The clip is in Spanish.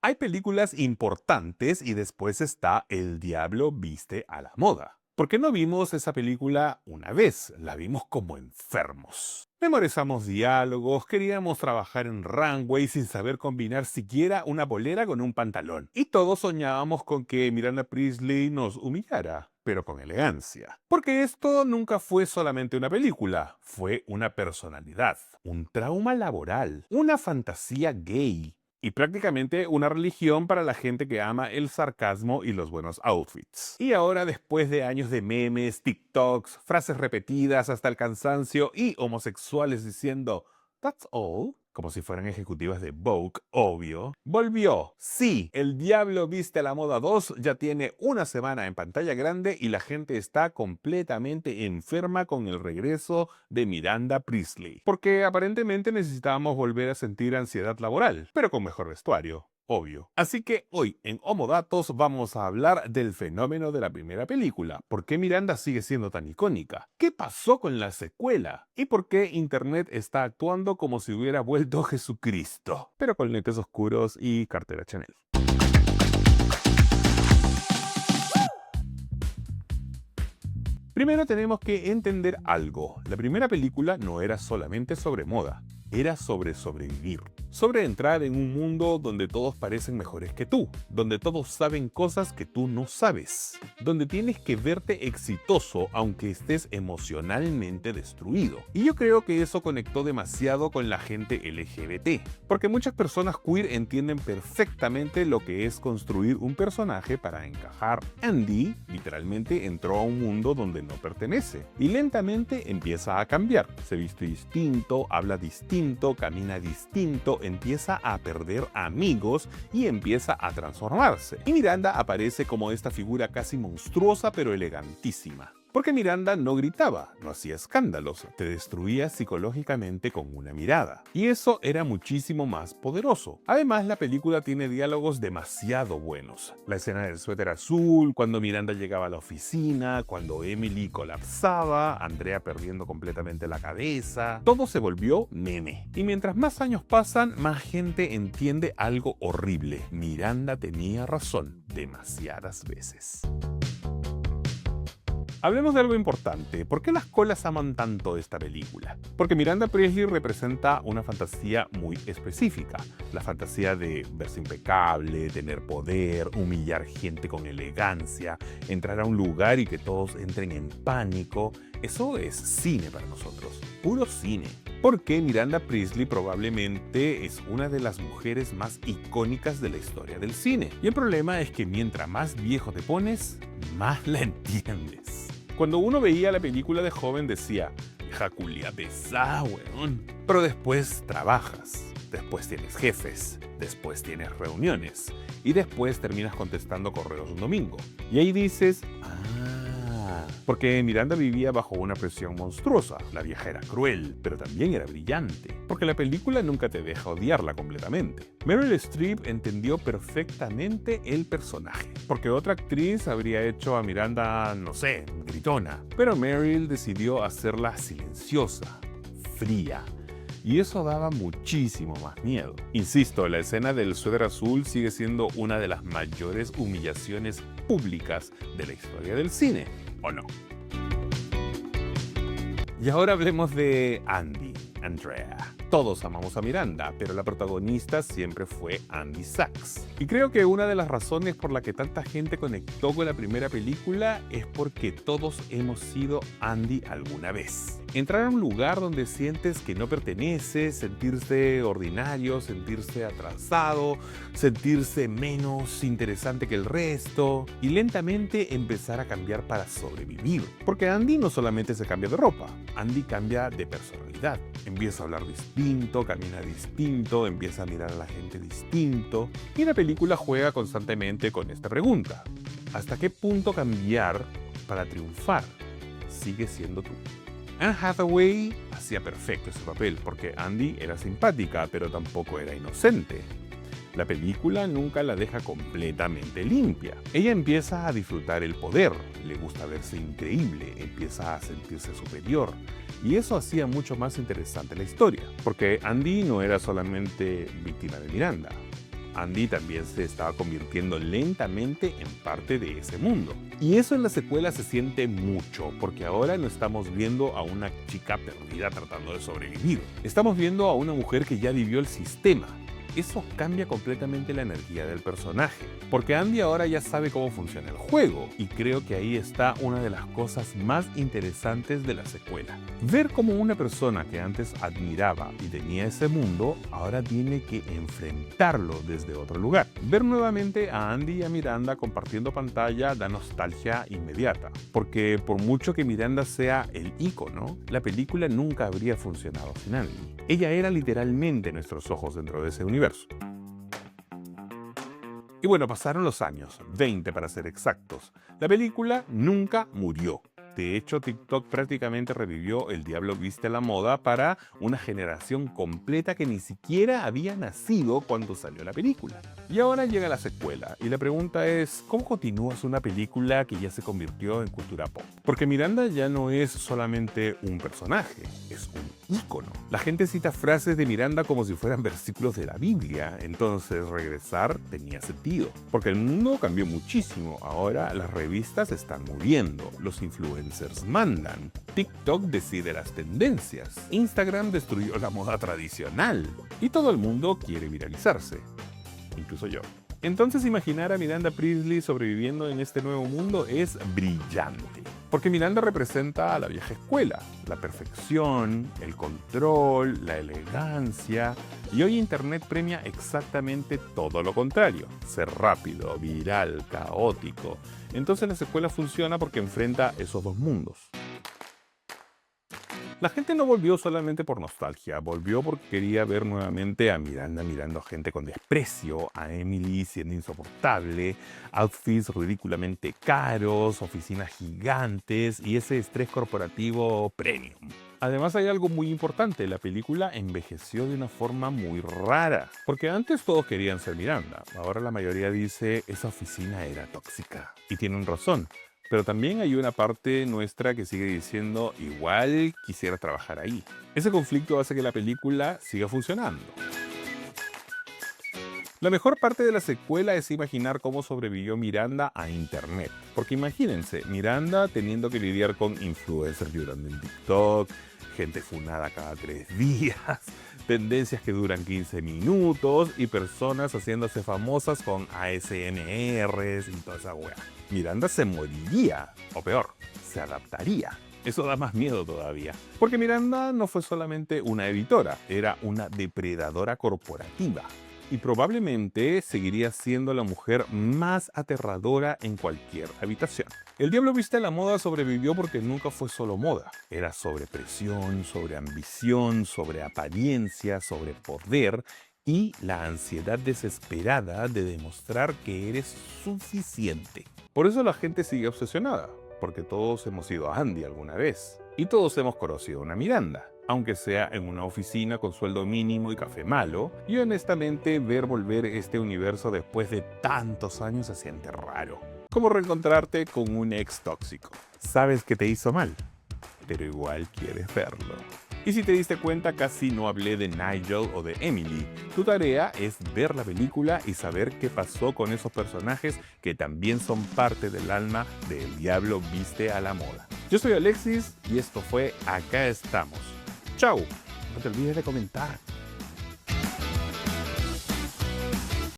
Hay películas importantes y después está El Diablo Viste a la Moda. ¿Por qué no vimos esa película una vez? La vimos como enfermos. Memorizamos diálogos, queríamos trabajar en runway sin saber combinar siquiera una polera con un pantalón. Y todos soñábamos con que Miranda Priestly nos humillara, pero con elegancia. Porque esto nunca fue solamente una película, fue una personalidad, un trauma laboral, una fantasía gay y prácticamente una religión para la gente que ama el sarcasmo y los buenos outfits. Y ahora, después de años de memes, TikToks, frases repetidas hasta el cansancio y homosexuales diciendo "That's all", como si fueran ejecutivas de Vogue, obvio, volvió. Sí, El Diablo Viste a la Moda 2 ya tiene una semana en pantalla grande y la gente está completamente enferma con el regreso de Miranda Priestly. Porque aparentemente necesitábamos volver a sentir ansiedad laboral, pero con mejor vestuario. Obvio. Así que hoy en Homo Datos vamos a hablar del fenómeno de la primera película. ¿Por qué Miranda sigue siendo tan icónica? ¿Qué pasó con la secuela? ¿Y por qué Internet está actuando como si hubiera vuelto Jesucristo? Pero con lentes oscuros y cartera Chanel. Primero tenemos que entender algo. La primera película no era solamente sobre moda, era sobre sobrevivir. Sobre entrar en un mundo donde todos parecen mejores que tú, donde todos saben cosas que tú no sabes, donde tienes que verte exitoso aunque estés emocionalmente destruido. Y yo creo que eso conectó demasiado con la gente LGBT, porque muchas personas queer entienden perfectamente lo que es construir un personaje para encajar. Andy literalmente entró a un mundo donde no pertenece y lentamente empieza a cambiar. Se viste distinto, habla distinto, camina distinto, empieza a perder amigos y empieza a transformarse. Y Miranda aparece como esta figura casi monstruosa pero elegantísima. Porque Miranda no gritaba, no hacía escándalos, te destruía psicológicamente con una mirada. Y eso era muchísimo más poderoso. Además, la película tiene diálogos demasiado buenos. La escena del suéter azul, cuando Miranda llegaba a la oficina, cuando Emily colapsaba, Andrea perdiendo completamente la cabeza. Todo se volvió meme. Y mientras más años pasan, más gente entiende algo horrible. Miranda tenía razón demasiadas veces. Hablemos de algo importante. ¿Por qué las colas aman tanto esta película? Porque Miranda Priestly representa una fantasía muy específica. La fantasía de verse impecable, tener poder, humillar gente con elegancia, entrar a un lugar y que todos entren en pánico. Eso es cine para nosotros. Puro cine. Porque Miranda Priestly probablemente es una de las mujeres más icónicas de la historia del cine. Y el problema es que mientras más viejo te pones, más la entiendes. Cuando uno veía la película de joven decía, hija culia pesada, weón. Pero después trabajas, después tienes jefes, después tienes reuniones y después terminas contestando correos un domingo. Y ahí dices, porque Miranda vivía bajo una presión monstruosa. La vieja era cruel, pero también era brillante. Porque la película nunca te deja odiarla completamente. Meryl Streep entendió perfectamente el personaje. Porque otra actriz habría hecho a Miranda, no sé, gritona. Pero Meryl decidió hacerla silenciosa, fría. Y eso daba muchísimo más miedo. Insisto, la escena del suéter azul sigue siendo una de las mayores humillaciones públicas de la historia del cine. ¿O no? Y ahora hablemos de Andy, Andrea. Todos amamos a Miranda, pero la protagonista siempre fue Andy Sachs. Y creo que una de las razones por la que tanta gente conectó con la primera película es porque todos hemos sido Andy alguna vez. Entrar a un lugar donde sientes que no perteneces, sentirse ordinario, sentirse atrasado, sentirse menos interesante que el resto y lentamente empezar a cambiar para sobrevivir. Porque Andy no solamente se cambia de ropa, Andy cambia de personalidad. Empieza a hablar distinto, camina distinto, empieza a mirar a la gente distinto. Y la película juega constantemente con esta pregunta. ¿Hasta qué punto cambiar para triunfar? Sigue siendo tú. Anne Hathaway hacía perfecto ese papel porque Andy era simpática, pero tampoco era inocente. La película nunca la deja completamente limpia. Ella empieza a disfrutar el poder, le gusta verse increíble, empieza a sentirse superior. Y eso hacía mucho más interesante la historia, porque Andy no era solamente víctima de Miranda. Andy también se estaba convirtiendo lentamente en parte de ese mundo. Y eso en la secuela se siente mucho, porque ahora no estamos viendo a una chica perdida tratando de sobrevivir. Estamos viendo a una mujer que ya vivió el sistema. Eso cambia completamente la energía del personaje, porque Andy ahora ya sabe cómo funciona el juego, y creo que ahí está una de las cosas más interesantes de la secuela. Ver cómo una persona que antes admiraba y tenía ese mundo, ahora tiene que enfrentarlo desde otro lugar. Ver nuevamente a Andy y a Miranda compartiendo pantalla da nostalgia inmediata, porque por mucho que Miranda sea el ícono, la película nunca habría funcionado sin Andy. Ella era literalmente nuestros ojos dentro de ese universo. Y bueno, pasaron los años, 20 para ser exactos. La película nunca murió. De hecho, TikTok prácticamente revivió El Diablo Viste a la Moda para una generación completa que ni siquiera había nacido cuando salió la película. Y ahora llega la secuela, y la pregunta es, ¿cómo continúas una película que ya se convirtió en cultura pop? Porque Miranda ya no es solamente un personaje, es un ícono. La gente cita frases de Miranda como si fueran versículos de la Biblia, entonces regresar tenía sentido. Porque el mundo cambió muchísimo, ahora las revistas están muriendo, los influencers mandan, TikTok decide las tendencias, Instagram destruyó la moda tradicional, y todo el mundo quiere viralizarse. Incluso yo. Entonces imaginar a Miranda Priestly sobreviviendo en este nuevo mundo es brillante. Porque Miranda representa a la vieja escuela, la perfección, el control, la elegancia, y hoy Internet premia exactamente todo lo contrario, ser rápido, viral, caótico. Entonces la secuela funciona porque enfrenta esos dos mundos. La gente no volvió solamente por nostalgia, volvió porque quería ver nuevamente a Miranda mirando a gente con desprecio, a Emily siendo insoportable, outfits ridículamente caros, oficinas gigantes y ese estrés corporativo premium. Además hay algo muy importante, la película envejeció de una forma muy rara, porque antes todos querían ser Miranda, ahora la mayoría dice esa oficina era tóxica. Y tienen razón. Pero también hay una parte nuestra que sigue diciendo, igual quisiera trabajar ahí. Ese conflicto hace que la película siga funcionando. La mejor parte de la secuela es imaginar cómo sobrevivió Miranda a Internet. Porque imagínense, Miranda teniendo que lidiar con influencers llorando en TikTok, gente funada cada 3 días, tendencias que duran 15 minutos y personas haciéndose famosas con ASMRs y toda esa wea. Miranda se moriría, o peor, se adaptaría. Eso da más miedo todavía. Porque Miranda no fue solamente una editora, era una depredadora corporativa. Y probablemente seguiría siendo la mujer más aterradora en cualquier habitación. El Diablo Viste a la Moda sobrevivió porque nunca fue solo moda. Era sobre presión, sobre ambición, sobre apariencia, sobre poder y la ansiedad desesperada de demostrar que eres suficiente. Por eso la gente sigue obsesionada, porque todos hemos ido a Andy alguna vez. Y todos hemos conocido a una Miranda, aunque sea en una oficina con sueldo mínimo y café malo, y honestamente ver volver este universo después de tantos años se siente raro. Como reencontrarte con un ex tóxico. Sabes que te hizo mal, pero igual quieres verlo. Y si te diste cuenta, casi no hablé de Nigel o de Emily. Tu tarea es ver la película y saber qué pasó con esos personajes que también son parte del alma de El Diablo Viste a la Moda. Yo soy Alexis y esto fue Acá Estamos. ¡Chao! No te olvides de comentar.